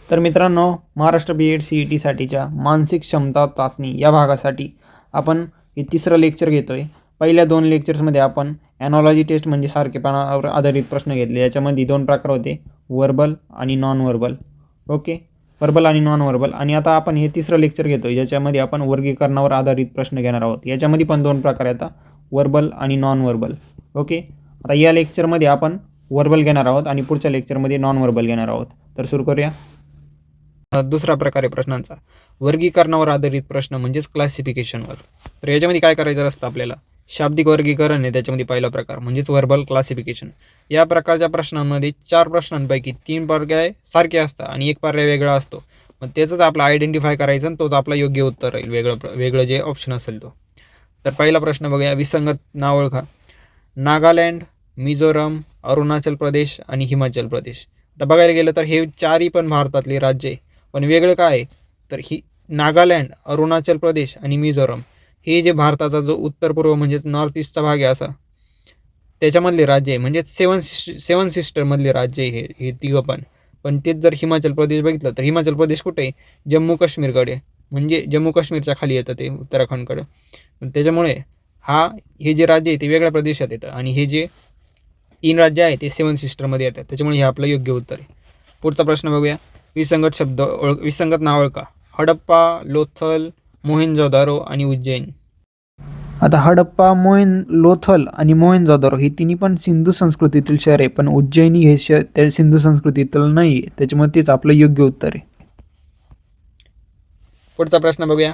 तर मित्रांनो, महाराष्ट्र B.एड CET-साठीच्या मानसिक क्षमता चाचणी या भागासाठी आपण हे तिसरं लेक्चर घेतो आहे. पहिल्या 2 लेक्चर्समध्ये आपण ॲनॉलॉजी टेस्ट म्हणजे सारखेपणावर आधारित प्रश्न घेतले. याच्यामध्ये 2 प्रकार होते, व्हर्बल आणि नॉन व्हर्बल. ओके, व्हर्बल आणि नॉन व्हर्बल. आणि आता आपण हे तिसरं लेक्चर घेतो आहे, ज्याच्यामध्ये आपण वर्गीकरणावर आधारित प्रश्न घेणार आहोत. याच्यामध्ये पण 2 प्रकार येतात, व्हर्बल आणि नॉन व्हर्बल. ओके, आता या लेक्चरमध्ये आपण व्हर्बल घेणार आहोत आणि पुढच्या लेक्चरमध्ये नॉन व्हर्बल घेणार आहोत. तर सुरू करूया. दुसरा प्रकार आहे प्रश्नांचा, वर्गीकरणावर आधारित प्रश्न म्हणजेच क्लासिफिकेशनवर. तर याच्यामध्ये काय करायचं असतं आपल्याला, शाब्दिक वर्गीकरण आहे त्याच्यामध्ये पहिला प्रकार म्हणजेच व्हर्बल क्लासिफिकेशन. या प्रकारच्या प्रश्नांमध्ये 4 प्रश्नांपैकी 3 पर्याय सारखे असतात आणि 1 पर्याय वेगळा असतो. मग त्याचंच आपलं आयडेंटिफाय करायचं आणि तोच आपला योग्य उत्तर राहील, वेगळं जे ऑप्शन असेल तो. तर पहिला प्रश्न बघूया, विसंगत नाव ओळखा. नागालँड, मिझोरम, अरुणाचल प्रदेश आणि हिमाचल प्रदेश. आता बघायला गेलं तर हे 4ही पण भारतातले राज्य आहे, पण वेगळं काय आहे तर ही नागालँड, अरुणाचल प्रदेश आणि मिझोरम हे जे भारताचा जो उत्तर पूर्व म्हणजेच नॉर्थ ईस्टचा भाग आहे असा, त्याच्यामधले राज्य आहे, म्हणजेच सेवन सिस्टरमधले राज्य आहे हे तिघं पण तेच जर हिमाचल प्रदेश बघितलं तर हिमाचल प्रदेश कुठे आहे, जम्मू काश्मीरकडे, म्हणजे जम्मू काश्मीरच्या खाली येतं ते उत्तराखंडकडे. त्याच्यामुळे हे जे राज्य आहे ते वेगळ्या प्रदेशात येतं आणि हे जे 3 राज्य आहे ते 7 सिस्टरमध्ये येतात. त्याच्यामुळे हे आपलं योग्य उत्तर आहे. पुढचा प्रश्न बघूया, विसंगत नाव ओळखा. हडप्पा, लोथल, मोहेंजोदारो आणि उज्जैन. आता हडप्पा, लोथल आणि मोहेंजोदारो ही तिन्ही पण सिंधू संस्कृतीतील शहर आहे, पण उज्जैनी हे शहर त्या सिंधू संस्कृतीतील नाही आहे. त्याच्यामुळे तेच आपलं योग्य उत्तर आहे. पुढचा प्रश्न बघूया,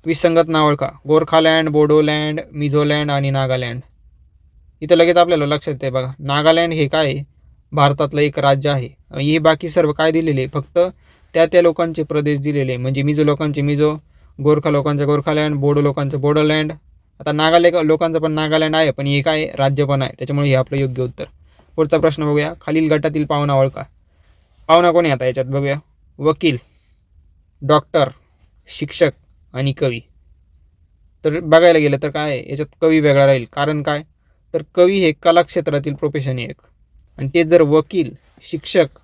विसंगत नाव ओळखा. गोरखालँड, बोडोलँड, मिझोलँड आणि नागालँड. इथं लगेच आपल्याला लक्षात येते बघा, नागालँड हे काय आहे, भारतातलं एक राज्य आहे. हे बाकी सर्व काय दिलेले, फक्त त्या लोकांचे प्रदेश दिलेले, म्हणजे मिझो लोकांचे मिझो, गोरखा लोकांचं गोरखालँड, बोडो लोकांचं बोडोलँड. आता लोकांचं पण नागालँड आहे, पण हे काय राज्य पण आहे, त्याच्यामुळे हे आपलं योग्य उत्तर. पुढचा प्रश्न बघूया, खालील गटातील पाहुणा ओळखा. पाहुणा कोणी आता याच्यात बघूया, वकील, डॉक्टर, शिक्षक आणि कवी. तर बघायला गेलं तर काय आहे, याच्यात कवी वेगळा राहील. कारण काय, तर कवी हे कला क्षेत्रातील प्रोफेशन आहे एक, आणि ते जर वकील, शिक्षक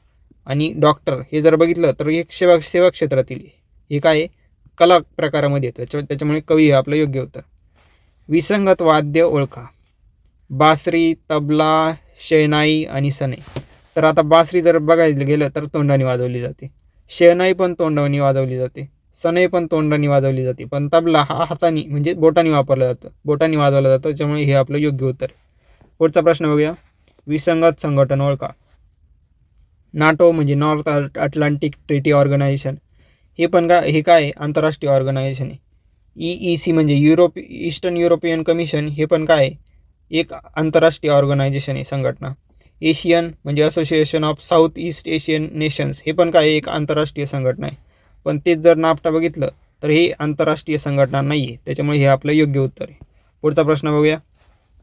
आणि डॉक्टर हे जर बघितलं तर एक सेवा क्षेत्रातील हे काय कला प्रकारामध्ये येतं. त्याच्यामुळे कवी हे आपलं योग्य उत्तर. विसंगत वाद्य ओळखा. बासरी, तबला, शहनाई आणि सनई. तर आता बासरी जर बघायला गेलं तर तोंडाने वाजवली जाते, शहनाई पण तोंडाने वाजवली जाते, सनई पण तोंडाने वाजवली जाते, पण तबला हा हाताने म्हणजे बोटाने वाजवला जातं. त्याच्यामुळे हे आपलं योग्य उत्तर. पुढचा प्रश्न बघूया, विसंगत संघटन ओळखा. नाटो म्हणजे नॉर्थ अटलांटिक ट्रीटी ऑर्गनायझेशन, हे काय आंतरराष्ट्रीय ऑर्गनायझेशन आहे. EEC म्हणजे ईस्टर्न युरोपियन कमिशन, हे पण काय एक आंतरराष्ट्रीय ऑर्गनायझेशन आहे, संघटना. एशियन म्हणजे association of south east Asian nations, हे पण काय एक आंतरराष्ट्रीय संघटना आहे, पण तेच जर नाफ्टा बघितलं तर हे आंतरराष्ट्रीय संघटना नाही आहे. त्याच्यामुळे हे आपलं योग्य उत्तर आहे. पुढचा प्रश्न बघूया,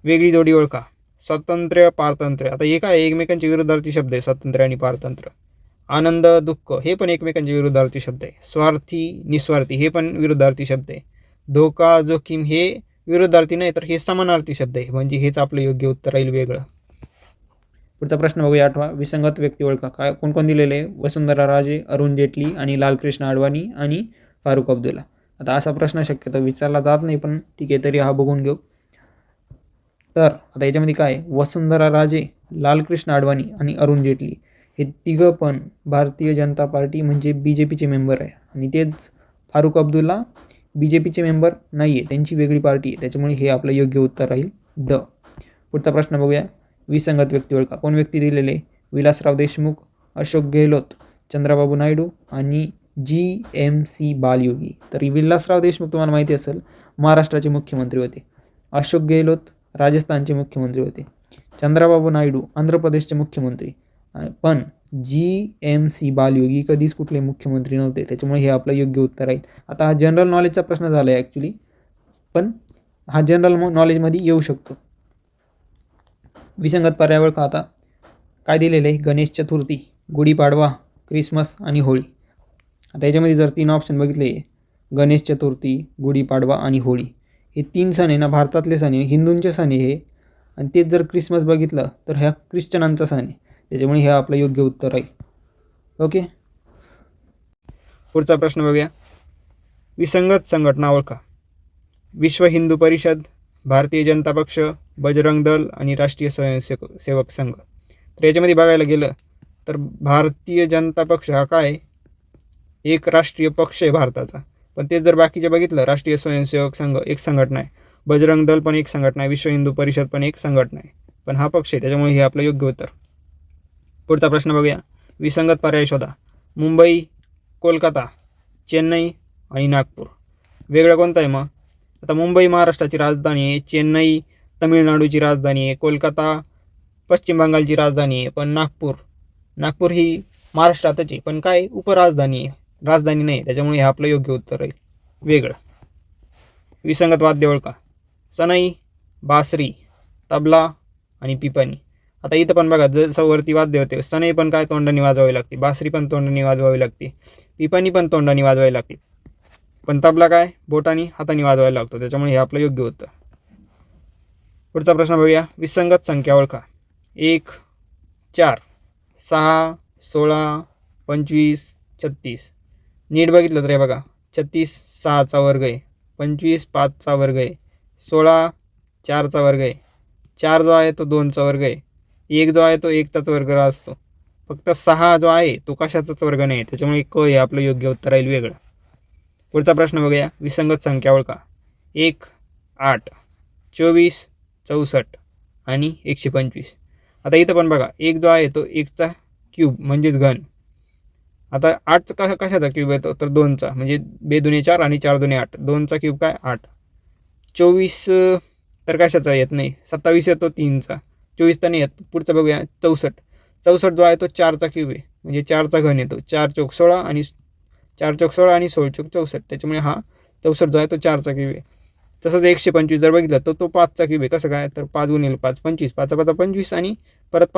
वेगळी जोडी ओळखा. स्वातंत्र्य, पारतंत्र्य. आता हे काय एकमेकांचे विरुद्धार्थी शब्द आहे, स्वातंत्र्य आणि पारतंत्र्य. आनंद, दुःख हे पण एकमेकांचे विरुद्धार्थी शब्द आहे. स्वार्थी, निस्वार्थी हे पण विरुद्धार्थी शब्द आहे. धोका, जोखीम हे विरुद्धार्थी नाही तर हे समानार्थी शब्द आहे, म्हणजे हेच आपलं योग्य उत्तर राहील वेगळं. पुढचा प्रश्न बघूया, 8वा, विसंगत व्यक्ती ओळखा. काय कोण दिलेले, वसुंधरा राजे, अरुण जेटली आणि लालकृष्ण अडवाणी आणि फारुख अब्दुल्ला. आता असा प्रश्न शक्यतो विचारला जात नाही, पण ठीक आहे, तरी हा बघून घेऊ. तर आता याच्यामध्ये काय, वसुंधरा राजे, लालकृष्ण अडवाणी आणि अरुण जेटली हे तिघं पण भारतीय जनता पार्टी म्हणजे BJPचे मेंबर आहे, आणि तेच फारुख अब्दुल्ला BJPचे मेंबर नाही आहे, त्यांची वेगळी पार्टी आहे. त्याच्यामुळे हे आपलं योग्य उत्तर राहील ड. पुढचा प्रश्न बघूया, विसंगत व्यक्ती ओळखा. कोण व्यक्ती दिलेले, विलासराव देशमुख, अशोक गेहलोत, चंद्राबाबू नायडू आणि GMC बालयोगी. तर विलासराव देशमुख तुम्हाला माहिती असेल महाराष्ट्राचे मुख्यमंत्री होते, अशोक गेहलोत राजस्थानचे मुख्यमंत्री होते, चंद्राबाबू नायडू आंध्र प्रदेशचे मुख्यमंत्री, पण GMC बालयोगी कधीच कुठले मुख्यमंत्री नव्हते. त्याच्यामुळे हे आपलं योग्य उत्तर राहील. आता हा जनरल नॉलेजचा प्रश्न झाला आहे ॲक्च्युली, पण हा जनरल नॉलेजमध्ये येऊ शकतो. विसंगत पर्याय ओळखा. आता काय दिलेलं आहे, गणेश चतुर्थी, गुढीपाडवा, क्रिसमस आणि होळी. आता याच्यामध्ये जर 3 ऑप्शन बघितले, गणेश चतुर्थी, गुढीपाडवा आणि होळी, हे 3 सण आहे ना भारतातले सण आहे, हिंदूंचे सण आहे हे, आणि तेच जर क्रिसमस बघितलं तर ह्या ख्रिश्चनांचा सण आहे. त्याच्यामुळे हे आपलं योग्य उत्तर आहे. ओके, पुढचा प्रश्न बघूया. विसंगत संघटना ओळखा. विश्व हिंदू परिषद, भारतीय जनता पक्ष, बजरंग दल आणि राष्ट्रीय स्वयंसेवक संघ. तर याच्यामध्ये बघायला गेलं तर भारतीय जनता पक्ष हा काय एक राष्ट्रीय पक्ष आहे भारताचा. पण तेच जर बाकीचे बघितलं, राष्ट्रीय स्वयंसेवक संघ एक संघटना आहे, बजरंग दल पण एक संघटना आहे, विश्व हिंदू परिषद पण एक संघटना आहे, पण हा पक्ष आहे, त्याच्यामुळे हे आपलं योग्य उत्तर. पुढचा प्रश्न बघूया. विसंगत पर्याय शोधा. मुंबई, कोलकाता, चेन्नई आणि नागपूर. वेगळं कोणतं आहे मग? आता मुंबई महाराष्ट्राची राजधानी आहे, चेन्नई तमिळनाडूची राजधानी आहे, कोलकाता पश्चिम बंगालची राजधानी आहे, पण नागपूर ही महाराष्ट्रातच आहे, पण काय उपराजधानी आहे, राजधानी नाही, त्याच्यामुळे हे आपलं योग्य उत्तर आहे. वेगळं. विसंगत वाद्य ओळखा. सनई, बासरी, तबला आणि पिपाणी. आता इथं पण बघा, जसं वरती वाद्य होते, सनई पण काय तोंडाने वाजवावी लागते, बासरी पण तोंडाने वाजवावी लागते, पिपाणी पण तोंडाने वाजवावी लागते, पण तबला काय बोटाने हाताने वाजवायला लागतो, त्याच्यामुळे हे आपलं योग्य उत्तर. पुढचा प्रश्न बघूया. विसंगत संख्या ओळखा. 1, 4, 6, 16, 25, 36. नीट बघितलं तर हे बघा, 36 6चा वर्ग आहे, 25 5चा वर्ग आहे, 16 4चा वर्ग आहे, 4 जो आहे तो 2चा वर्ग आहे, 1 जो आहे तो 1चाच वर्ग असतो. फक्त 6 जो आहे तो कशाचाच वर्ग नाही, त्याच्यामुळे क हे आपलं योग्य उत्तर राहील. वेगळं. पुढचा प्रश्न बघूया. विसंगत संख्या ओळखा. 1, 8, 24, 64 आणि 125. आता इथं पण बघा, 1 जो आहे तो 1चा क्यूब म्हणजेच घन. आता 8 कशाचा क्यूब येतो तर 2चा, म्हणजे 2 दुणे 4 आणि 4 दुणे 8, 2चा क्यूब काय 8. 24 तर कशाचा येत नाही, 27 येतो 3चा, 24 तर नाही येत. पुढचा बघूया. 64 जो आहे तो 4चा क्यूब आहे, म्हणजे 4चा घन येतो, 4 चौक 16 आणि 4 चौक 16 आणि 16 चौक 64, त्याच्यामुळे हा 64 जो आहे तो 4चा क्यूब आहे. तसंच 125 जर बघितलं तर तो 5चा क्यूब आहे. कसं काय तर 5 गुणिले 5 25, 5 5 25 आणि परत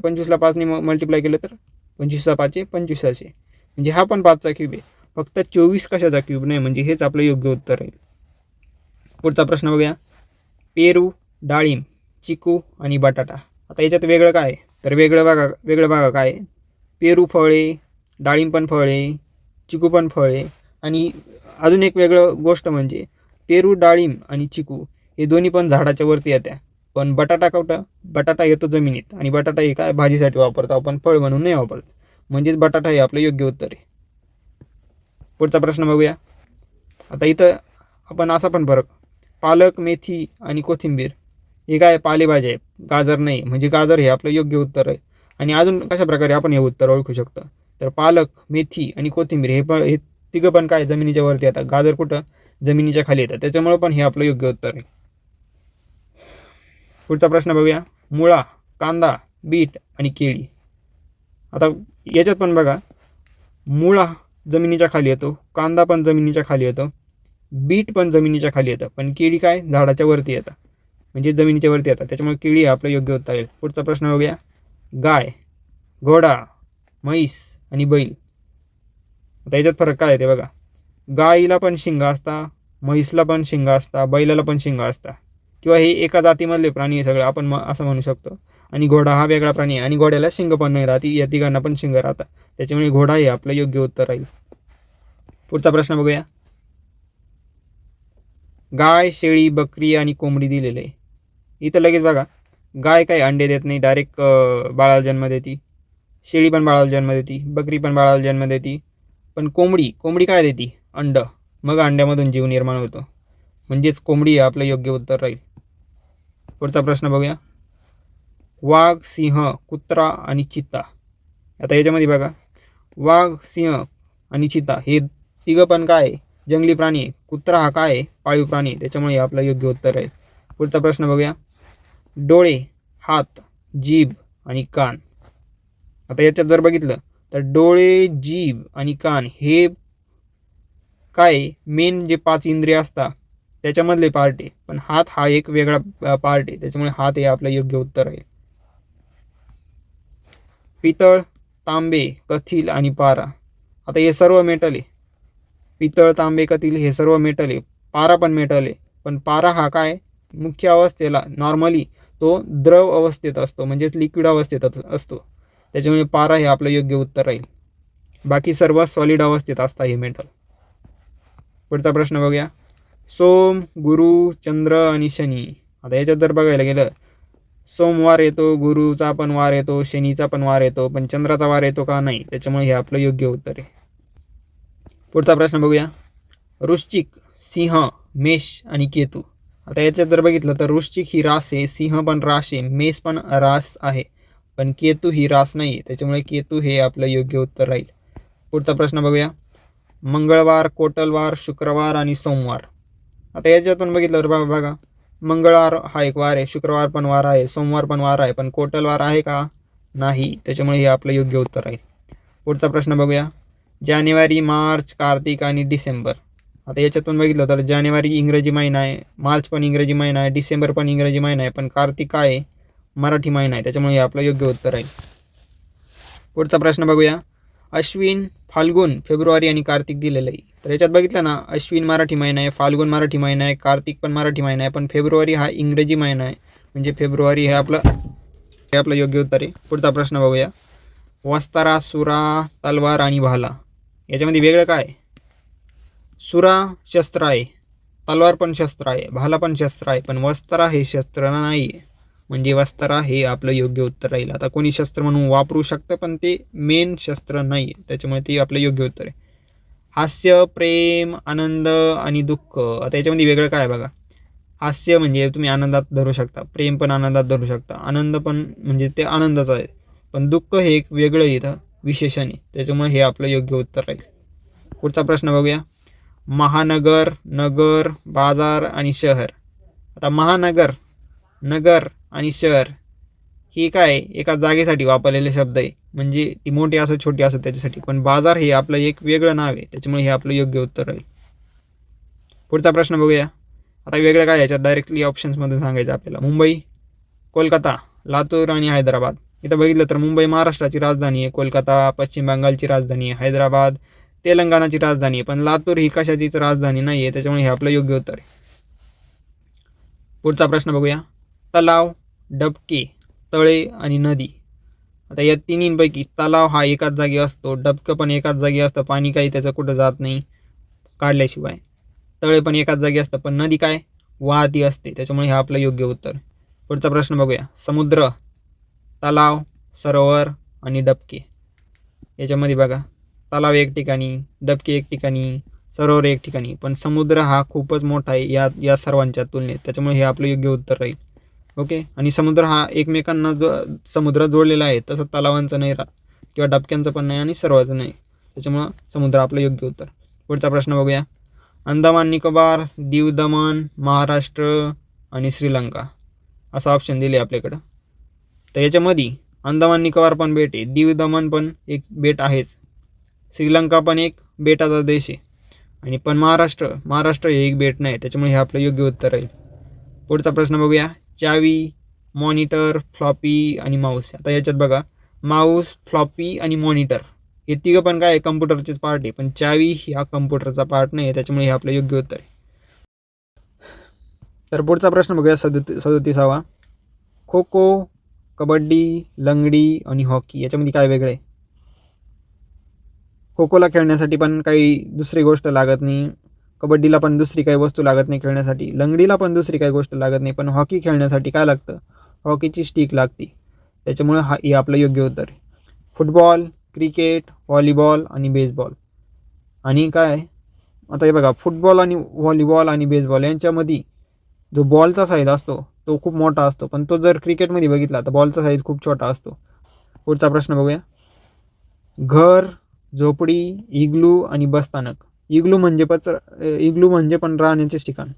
25ला 5ने मल्टिप्लाय केलं तर 25 5 25 असे, म्हणजे हा पण 5चा क्यूब आहे. फक्त 24 कशाचा क्यूब नाही, म्हणजे हेच आपलं योग्य उत्तर राहील. पुढचा प्रश्न बघूया. पेरू, डाळिंब, चिकू आणि बटाटा. आता याच्यात वेगळं काय तर वेगळं बघा काय. पेरू फळ आहे, डाळिंब पण फळ आहे, चिकू पण फळ आहे, आणि अजून एक वेगळं गोष्ट म्हणजे पेरू, डाळिंब आणि चिकू हे दोन्ही पण झाडाच्या वरती येत्या, पण बटाटा येतो जमिनीत, आणि बटाटा हे काय भाजीसाठी वापरतो आपण, फळ म्हणून नाही वापरत, म्हणजेच बटाटा हे आपलं योग्य उत्तर आहे. पुढचा प्रश्न बघूया. आता इथं आपण असा पण फरक, पालक, मेथी आणि कोथिंबीर हे काय पालेभाज्या आहे, गाजर नाही, म्हणजे गाजर हे आपलं योग्य उत्तर आहे. आणि अजून कशा प्रकारे आपण हे उत्तर ओळखू शकतो तर पालक, मेथी आणि कोथिंबीर हे तिघं पण काय जमिनीच्या वरती येतात, गाजर कुठं जमिनीच्या खाली येतात, त्याच्यामुळे पण हे आपलं योग्य उत्तर आहे. पुढचा प्रश्न बघूया. मुळा, कांदा, बीट आणि केळी. आता याच्यात पण बघा, मुळा जमिनीच्या खाली येतो, कांदा पण जमिनीच्या खाली येतो, बीट पण जमिनीच्या खाली येतं, पण केळी काय झाडाच्या वरती येतं, म्हणजे जमिनीच्या वरती येतात, त्याच्यामुळे केळी आपलं योग्य उत्तर आहे. पुढचा प्रश्न बघूया. गाय, घोडा, म्हैस आणि बैल. आता याच्यात फरक काय आहे ते बघा. गायीला पण शिंग असता, म्हैसला पण शिंग असता, बैलाला पण शिंग असता, किंवा हे एका जातीमधले प्राणी आहे सगळं, आपण असं म्हणू शकतो. आणि घोडा हा वेगळा प्राणी आहे, आणि घोड्याला शिंग पण नाही राहते, या तिघांना पण शिंग राहतात, त्याच्यामुळे घोडा हे आपलं योग्य उत्तर राहील. पुढचा प्रश्न बघूया. गाय, शेळी, बकरी आणि कोंबडी दिलेलं आहे. इथं लगेच बघा, गाय काही अंडे देत नाही, डायरेक्ट बाळाला जन्म देते, शेळी पण बाळाला जन्म देते, बकरी पण बाळाला जन्म देते, पण कोंबडी काय देते अंड, मग अंड्यामधून जीव निर्माण होतो, म्हणजेच कोंबडी हे आपलं योग्य उत्तर राहील. पुढचा प्रश्न बघूया. वाघ, सिंह, कुत्रा आणि चित्ता. आता याच्यामध्ये बघा, वाघ, सिंह आणि चित्ता हे तिघं पण काय जंगली प्राणी आहे, कुत्रा हा काय पाळीव प्राणी, त्याच्यामुळे आपलं योग्य उत्तर आहे. पुढचा प्रश्न बघूया. डोळे, हात, जीभ आणि कान. आता याच्यात जर बघितलं तर डोळे, जीभ आणि कान हे काय मेन जे 5 इंद्रिय असतात त्याच्यामधले पार्ट आहे, पण हात हा एक वेगळा पार्ट आहे, त्याच्यामुळे हात हे आपलं योग्य उत्तर आहे. पितळ, तांबे, कथील आणि पारा. आता हे सर्व मेटल आहे. पितळ, तांबे, कथील हे सर्व मेटल आहे, पारा पण मेटल आहे, पण पारा हा काय मुख्य अवस्थेला नॉर्मली तो द्रव अवस्थेत असतो, म्हणजेच लिक्विड अवस्थेत असतो, त्याच्यामुळे पारा हे आपलं योग्य उत्तर राहील. बाकी सर्व सॉलिड अवस्थेत असतात हे मेटल. पुढचा प्रश्न बघूया. सोम, गुरु, चंद्र आणि शनी. आता याच्यात जर बघायला गेलं, सोमवार येतो, गुरुचा पण वार येतो, शनीचा पण वार येतो, पण चंद्राचा वार येतो का? नाही. त्याच्यामुळे हे आपलं योग्य उत्तर आहे. पुढचा प्रश्न बघूया. वृश्चिक, सिंह, मेष आणि केतू. आता याच्यात जर बघितलं तर वृश्चिक ही रास आहे, सिंह पण रास आहे, मेष पण रास आहे, पण केतू ही रास नाही आहे. त्याच्यामुळे केतू हे आपलं योग्य उत्तर राहील. पुढचा प्रश्न बघूया. मंगळवार, कोटलवार, शुक्रवार आणि सोमवार. आता याच्यातून बघितलं तर बघा, मंगळवार हा एक वार आहे, शुक्रवार पण वार आहे, सोमवार पण वार आहे, पण कोटलवार आहे का? नाही. त्याच्यामुळे हे आपलं योग्य उत्तर आहे. पुढचा प्रश्न बघूया. जानेवारी, मार्च, कार्तिक आणि डिसेंबर. आता याच्यातून बघितलं तर जानेवारी इंग्रजी महिना आहे, मार्च पण इंग्रजी महिना आहे, डिसेंबर पण इंग्रजी महिना आहे, पण कार्तिक काय आहे? मराठी महिना आहे. त्याच्यामुळे हे आपलं योग्य उत्तर आहे. पुढचा प्रश्न बघूया. अश्विन, फाल्गुन, फेब्रुवारी आणि कार्तिक दिलेलं आहे. तर याच्यात बघितलं ना, अश्विन मराठी महिना आहे, फाल्गुन मराठी महिना आहे, कार्तिक पण मराठी महिना आहे, पण फेब्रुवारी हा इंग्रजी महिना आहे, म्हणजे फेब्रुवारी हे आपलं योग्य उत्तर आहे. पुढचा प्रश्न बघूया. वस्तारा, सुरा, तलवार आणि भाला. याच्यामध्ये वेगळं काय? सुरा शस्त्र आहे, तलवार पण शस्त्र आहे, भाला पण शस्त्र आहे, पण वस्तारा हे शस्त्र नाही आहे, म्हणजे वस्तारा हे आपलं योग्य उत्तर राहील. आता कोणी शस्त्र म्हणून वापरू शकतं, पण ते मेन शस्त्र नाही आहे, त्याच्यामुळे ते आपलं योग्य उत्तर आहे. हास्य, प्रेम, आनंद आणि दुःख. आता याच्यामध्ये वेगळं काय बघा. हास्य म्हणजे तुम्ही आनंदात धरू शकता, प्रेम पण आनंदात धरू शकता, आनंद पण म्हणजे ते आनंदाचं आहे, पण दुःख हे एक वेगळं इथं विशेषण आहे. त्याच्यामुळे हे आपलं योग्य उत्तर राहील. पुढचा प्रश्न बघूया. महानगर, नगर, बाजार आणि शहर. आता महानगर, नगर आणि शहर ही काय एका जागेसाठी वापरलेले शब्द आहे, म्हणजे ती मोठी असो छोटी असो त्याच्यासाठी, पण बाजार हे आपलं एक वेगळं नाव आहे. त्याच्यामुळे हे आपलं योग्य उत्तर राहील. पुढचा प्रश्न बघूया. आता वेगळं काय याच्यात डायरेक्टली ऑप्शन्समधून सांगायचं आपल्याला. मुंबई, कोलकाता, लातूर आणि हैदराबाद. इथं बघितलं तर मुंबई महाराष्ट्राची राजधानी आहे, कोलकाता पश्चिम बंगालची राजधानी आहे, हैदराबाद तेलंगणाची राजधानी आहे, पण लातूर ही कशाचीच राजधानी नाही आहे. त्याच्यामुळे हे आपलं योग्य उत्तर आहे. पुढचा प्रश्न बघूया. तलाव, डबके, तळे आणि नदी. आता या तिन्हींपैकी तलाव हा एकाच जागी असतो, डबकं पण एकाच जागी असतं, पाणी काही त्याचं कुठं जात नाही काढल्याशिवाय, तळे पण एकाच जागी असतं, पण नदी काय वाहती असते. त्याच्यामुळे हे आपलं योग्य उत्तर. पुढचा प्रश्न बघूया. समुद्र, तलाव, सरोवर आणि डबके. याच्यामध्ये बघा, तलाव एक ठिकाणी, डबके एक ठिकाणी, सरोवर एक ठिकाणी, पण समुद्र हा खूपच मोठा आहे या सर्वांच्या तुलनेत. त्याच्यामुळे हे आपलं योग्य उत्तर राहील. ओके. आणि समुद्र हा एकमेकांना समुद्र जोडलेला आहे, तसं तलावांचं नाही राहत, किंवा डबक्यांचं पण नाही आणि सरोवराचं नाही. त्याच्यामुळं समुद्र आपलं योग्य उत्तर. पुढचा प्रश्न बघूया. अंदमान निकोबार, दीव दमण, महाराष्ट्र आणि श्रीलंका असं ऑप्शन दिले आपल्याकडं. तर याच्यामध्ये अंदमान निकोबार पण बेट आहे, दीव दमण पण एक बेट आहेच, श्रीलंका पण एक बेटाचा देश आहे, आणि पण महाराष्ट्र हे एक बेट नाही. त्याच्यामुळे हे आपलं योग्य उत्तर आहे. पुढचा प्रश्न बघूया. चावी, मॉनिटर, फ्लॉपी आणि माऊस. आता याच्यात बघा, माऊस, फ्लॉपी आणि मॉनिटर हे तिघं पण काय कम्प्युटरचेच पार्ट आहे, पण चावी हा कम्प्युटरचा पार्ट नाही आहे. त्याच्यामुळे हे आपलं योग्य उत्तर आहे. तर पुढचा प्रश्न बघूया. 37वा. खो खो, कबड्डी, लंगडी आणि हॉकी. याच्यामध्ये काय वेगळे? खो खोला खेळण्यासाठी पण काही दुसरी गोष्ट लागत नाही, कबड्डीला पण दुसरी काही वस्तू लागत नाही खेळण्यासाठी, लंगडीला पण दुसरी काही गोष्ट लागत नाही, पण हॉकी खेळण्यासाठी काय लागतं? हॉकीची स्टिक लागते. त्याच्यामुळे हे आपलं योग्य उत्तर आहे. फुटबॉल, क्रिकेट, व्हॉलीबॉल आणि बेसबॉल. आणि काय आता हे बघा, फुटबॉल आणि व्हॉलीबॉल आणि बेसबॉल यांच्यामध्ये जो बॉलचा साईज असतो तो खूप मोठा असतो, पण तो जर क्रिकेटमध्ये बघितला तर बॉलचा साईज खूप छोटा असतो. पुढचा प्रश्न बघूया. घर, झोपडी, इग्लू आणि बसस्थानक. इग्लू म्हणजे पण राहण्याचे ठिकाण,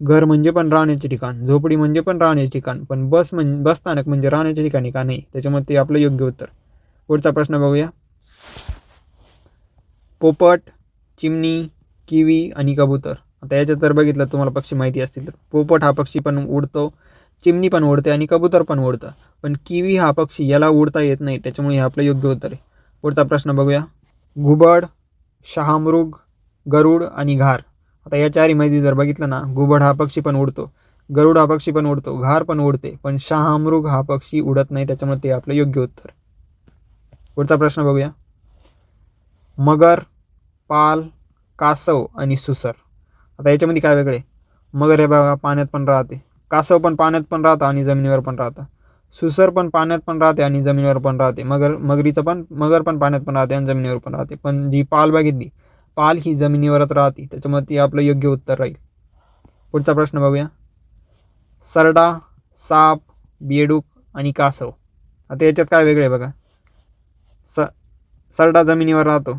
घर म्हणजे पण राहण्याचे ठिकाण, झोपडी म्हणजे पण राहण्याचे ठिकाण, पण बसस्थानक म्हणजे राहण्याच्या ठिकाणी का नाही? त्याच्यामुळे ते आपलं योग्य उत्तर. पुढचा प्रश्न बघूया. पोपट, चिमणी, किवी आणि कबूतर. आता याच्यात जर बघितलं तुम्हाला पक्षी माहिती असतील तर पोपट हा पक्षी पण उडतो, चिमणी पण उडते आणि कबूतर पण उडतं, पण किवी हा पक्षी याला उडता येत नाही. त्याच्यामुळे हे आपलं योग्य उत्तर आहे. पुढचा प्रश्न बघूया. घुबड, शहामृग, गरुड आणि घार. आता या चारीमध्ये जर बघितलं ना, घुबड हा पक्षी पण उडतो, गरुड हा पक्षी पण उडतो, घार पण उडते, पण शहामृग हा पक्षी उडत नाही. त्याच्यामुळे ते आपलं योग्य उत्तर. पुढचा प्रश्न बघूया. मगर, पाल, कासव आणि सुसर. आता याच्यामध्ये काय वेगळे? मगर हे बघा पाण्यात पण राहते, कासव पण पाण्यात पण राहतं आणि जमिनीवर पण राहतं, सुसर पण पाण्यात पण राहते आणि जमिनीवर पण राहते, मगर पण पाण्यात पण राहते आणि जमिनीवर पण राहते. पण जी पाल बघितली, पाल ही जमिनीवरच राहते, त्याच्यामुळे ती आपलं योग्य उत्तर राहील. पुढचा प्रश्न बघूया. सरडा, साप, बेडूक आणि कासव. आता याच्यात काय वेगळे बघा. सरडा जमिनीवर राहतो,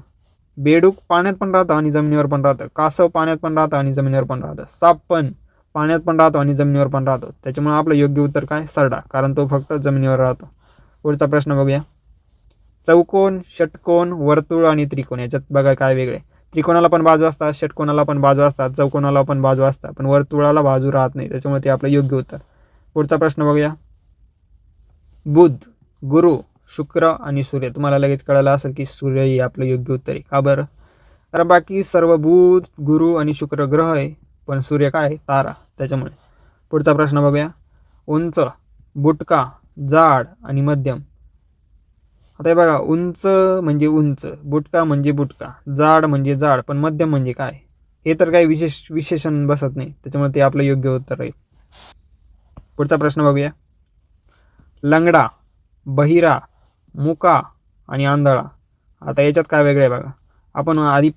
बेडूक पाण्यात पण राहतं आणि जमिनीवर पण राहतं, कासव पाण्यात पण राहतं आणि जमिनीवर पण राहतं, साप पण पाण्यात पण राहतो आणि जमिनीवर पण राहतो. त्याच्यामुळे आपलं योग्य उत्तर काय? सरडा, कारण तो फक्त जमिनीवर राहतो. पुढचा प्रश्न बघूया. चौकोन, षटकोन, वर्तुळ आणि त्रिकोण. याच्यात बघा काय वेगळे. त्रिकोणाला पण बाजू असतात, षटकोनाला पण बाजू असतात, चौकोनाला पण बाजू असतात, पण वर्तुळाला बाजू राहत नाही, त्याच्यामुळे ते आपलं योग्य उत्तर. पुढचा प्रश्न बघूया. बुध, गुरु, शुक्र आणि सूर्य. तुम्हाला लगेच कळालं असेल की सूर्य हे आपलं योग्य उत्तर आहे. का बरं? कारण बाकी सर्व बुध, गुरु आणि शुक्र ग्रह आहे, पण सूर्य काय? तारा, त्याच्यामुळे. पुढचा प्रश्न बघूया. उंच, बुटका, जाड आणि मध्यम. आता हे बघा, उंच म्हणजे उंच, बुटका म्हणजे बुटका, जाड म्हणजे जाड, पण मध्यम म्हणजे काय? हे तर काही विशेषण बसत नाही, त्याच्यामुळे ते आपलं योग्य उत्तर राहील. पुढचा प्रश्न बघूया. लंगडा, बहिरा, मुका आणि आंधळा. आता याच्यात काय वेगळे आहे बघा. आपण आधी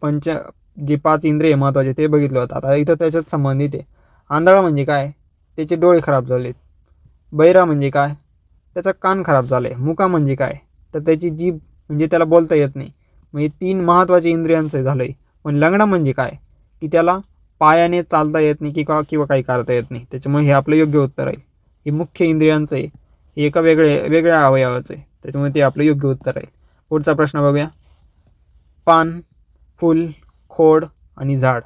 जे 5 इंद्रिय महत्त्वाचे ते बघितलं होतं. आता इथं त्याच्यात संबंधित आहे. आंधळा म्हणजे काय? त्याचे डोळे खराब झालेत. बहिरा म्हणजे काय? त्याचा कान खराब झाले. मुका म्हणजे काय? तर त्याची जीभ, म्हणजे त्याला बोलता येत नाही. म्हणजे 3 महत्त्वाचे इंद्रियांचं झालं आहे. पण लंगडा म्हणजे काय? की त्याला पायाने चालता येत नाही किंवा काही करता येत नाही, त्याच्यामुळे हे आपलं योग्य उत्तर आहे. हे मुख्य इंद्रियांचं आहे, हे एका वेगळ्या अवयवाचं आहे, त्याच्यामुळे ते आपलं योग्य उत्तर आहे. पुढचा प्रश्न बघूया. पान, फूल, खोड आणि झाड.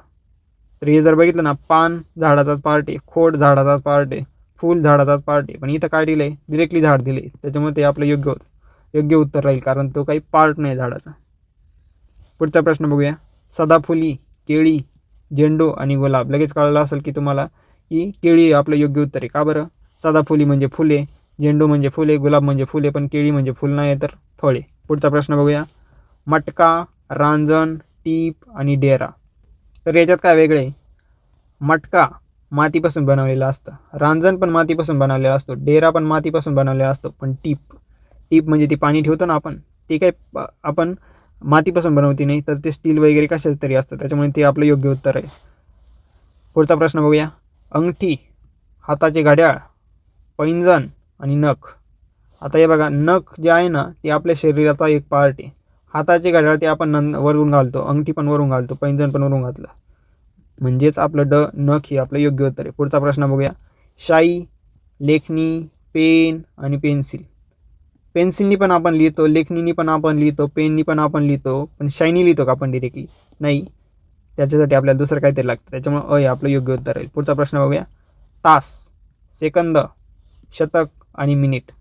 तर हे जर बघितलं ना, पान झाडाचाच पार्ट आहे, खोड झाडाचाच पार्ट आहे, फूल झाडाचाच पार्ट आहे, पण इथं काय दिलं आहे? डिरेक्टली झाड दिले, त्याच्यामुळे ते आपलं योग्य उत्तर राहील, कारण तो काही पार्ट नाही झाडाचा. पुढचा प्रश्न बघूया. सदाफुली, केळी, झेंडू आणि गुलाब. लगेच कळलं असेल की तुम्हाला की केळी आपलं योग्य उत्तर आहे. का बरं? सदाफुली म्हणजे फुले, झेंडू म्हणजे फुले, गुलाब म्हणजे फुले, पण केळी म्हणजे फुल नाही तर फळे. पुढचा प्रश्न बघूया. मटका, रांजण, टीप आणि डेरा. तर याच्यात काय वेगळे आहे? मटका मातीपासून बनवलेला असतं, रांजण पण मातीपासून बनवलेला असतो, डेरा पण मातीपासून बनवलेला असतो, पण टीप म्हणजे ती पाणी ठेवतो ना आपण, ते काय आपण मातीपासून बनवते नाही, तर ते स्टील वगैरे कशाच तरी असतं, त्याच्यामुळे ते आपलं योग्य उत्तर आहे. पुढचा प्रश्न बघूया. अंगठी, हाताचे घड्याळ, पैंजण आणि नख. आता हे बघा, नख जे आहे ना ते आपल्या शरीराचा एक पार्ट आहे. हाताचे घड्याळ ते आपण वरून घालतो, अंगठी पण वरून घालतो, पैंजण पण वरून घातलं, म्हणजेच आपलं नख हे आपलं योग्य उत्तर आहे. पुढचा प्रश्न बघूया. शाई, लेखणी, पेन आणि पेन्सिल. पेन्सिलनी पण आपण लिहितो, लेखणीनी पण आपण लिहितो, पेननी पण आपण लिहितो, पण शाईनी लिहितो का आपण डिरेक्टली? नाही, त्याच्यासाठी आपल्याला दुसरं काहीतरी लागतं, त्याच्यामुळे हे आपलं योग्य उत्तर आहे. पुढचा प्रश्न बघूया. तास, सेकंद, शतक आणि मिनिट.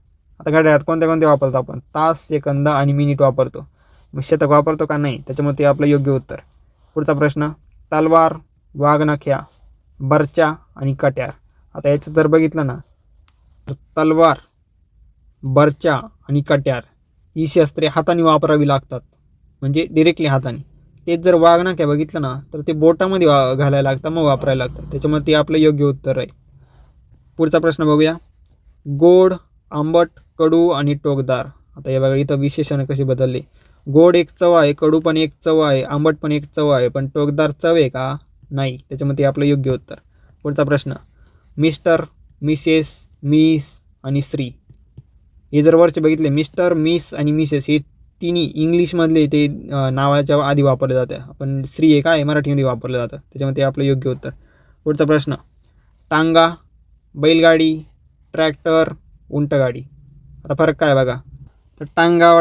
आता घड्याळात कोणते वापरतो आपण? तास, सेकंद आणि मिनिट वापरतो, मग शतक वापरतो का? नाही, त्याच्यामुळे ते आपलं योग्य उत्तर. पुढचा प्रश्न. तलवार, वाघनख्या, बर्चा आणि कट्यार. आता याचं जर बघितलं ना, तर तलवार, बर्चा आणि कट्यार ही शस्त्रे हाताने वापरावी लागतात, म्हणजे डिरेक्टली हाताने. तेच जर वाघनख्या बघितलं ना, तर ते बोटामध्ये घालायला लागतं, मग वापरायला लागतं, त्याच्यामुळे ते आपलं योग्य उत्तर आहे. पुढचा प्रश्न बघूया. गोड, आंबट, कडू आणि टोकदार. आता हे बघा, इथं विशेषण कशी बदलले. गोड एक चव आहे, कडू पण एक चव आहे, आंबट पण एक चव आहे, पण टोकदार चव आहे का? नाही, त्याच्यामध्ये आपलं योग्य उत्तर. पुढचा प्रश्न. मिस्टर, मिसेस, मिस आणि श्री. हे जर वरचे बघितले, मिस्टर, मिस आणि मिसेस हे तिन्ही इंग्लिशमधले ते नावाच्या आधी वापरले जाते, पण श्री हे काय मराठीमध्ये वापरलं जातं, त्याच्यामध्ये आपलं योग्य उत्तर. पुढचा प्रश्न. टांगा, बैलगाडी, ट्रॅक्टर, उंटगाडी. आता फरक काय बघा. तर टांगा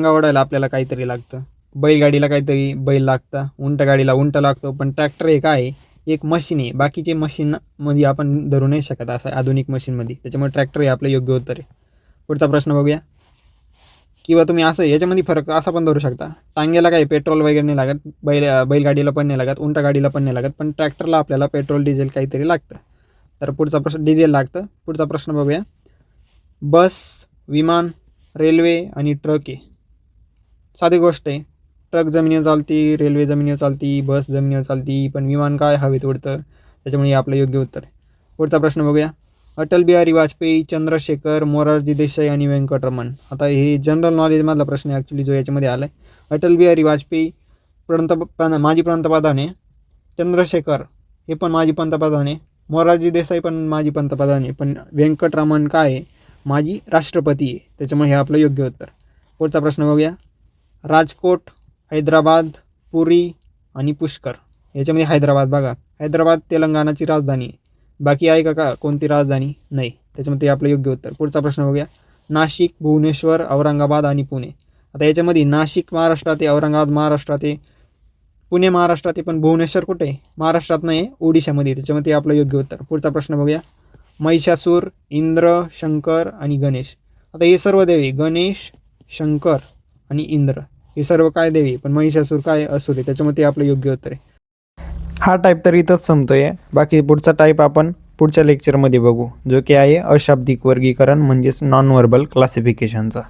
ओढायला आपल्याला काहीतरी लागतं, बैलगाडीला काहीतरी बैल लागतं, उंटगाडीला उंट लागतो, पण ट्रॅक्टर हे काय? एक मशीन आहे, बाकीचे मशीनमध्ये आपण धरू नाही शकत असं आधुनिक मशीनमध्ये, त्याच्यामुळे ट्रॅक्टर हे आपलं योग्य उत्तर आहे. पुढचा प्रश्न बघूया. किंवा तुम्ही असं याच्यामध्ये फरक असा पण धरू शकता. टांग्याला काही पेट्रोल वगैरे नाही लागत, बैलगाडीला पण नाही लागत, उंटगाडीला पण नाही लागत, पण ट्रॅक्टरला आपल्याला पेट्रोल डिझेल काहीतरी लागतं, तर पुढचा प्रश्न डिझेल लागतं. पुढचा प्रश्न बघूया. बस, विमान, रेल्वे आणि ट्रक आहे. साधी गोष्ट आहे. ट्रक जमिनीवर चालती, रेल्वे जमिनीवर चालती, बस जमिनीवर चालती, पण विमान काय हवेत उडतं. त्याच्यामुळे हे आपलं योग्य उत्तर आहे. पुढचा प्रश्न बघूया. अटल बिहारी वाजपेयी, चंद्रशेखर, मोरारजी देसाई आणि व्यंकटरमण. आता हे जनरल नॉलेजमधला प्रश्न आहे ॲक्च्युली जो याच्यामध्ये आला आहे. अटल बिहारी वाजपेयी माजी पंतप्रधान आहे. चंद्रशेखर हे पण माजी पंतप्रधान आहे. मोरारजी देसाई पण माजी पंतप्रधान आहे. पण व्यंकटरमण काय आहे, माजी राष्ट्रपती आहे. त्याच्यामुळे हे आपलं योग्य उत्तर. पुढचा प्रश्न बघूया. राजकोट, हैदराबाद, पुरी आणि पुष्कर. याच्यामध्ये हैदराबाद बघा. हैदराबाद तेलंगणाची राजधानी आहे. बाकी आहे का कोणती राजधानी? नाही. त्याच्यामध्ये आपलं योग्य उत्तर. पुढचा प्रश्न बघूया. नाशिक, भुवनेश्वर, औरंगाबाद आणि पुणे. आता याच्यामध्ये नाशिक महाराष्ट्रात आहे, औरंगाबाद महाराष्ट्रात आहे, पुणे महाराष्ट्रात आहे, पण भुवनेश्वर कुठे आहे? महाराष्ट्रात नाही आहे, ओडिशामध्ये. त्याच्यामध्ये आपलं योग्य उत्तर. पुढचा प्रश्न बघूया. महिषासूर, इंद्र, शंकर आणि गणेश. आता हे सर्व देवी गणेश, शंकर आणि इंद्र हे सर्व काय देवी, पण महिषासूर काय असुर आहे. त्याच्यामध्ये आपलं योग्य उत्तर आहे. हा टाईप तर इथंच संपतोय. बाकी पुढचा टाईप आपण पुढच्या लेक्चरमध्ये बघू, जो की आहे अशाब्दिक वर्गीकरण म्हणजेच नॉन व्हर्बल क्लासिफिकेशनचा.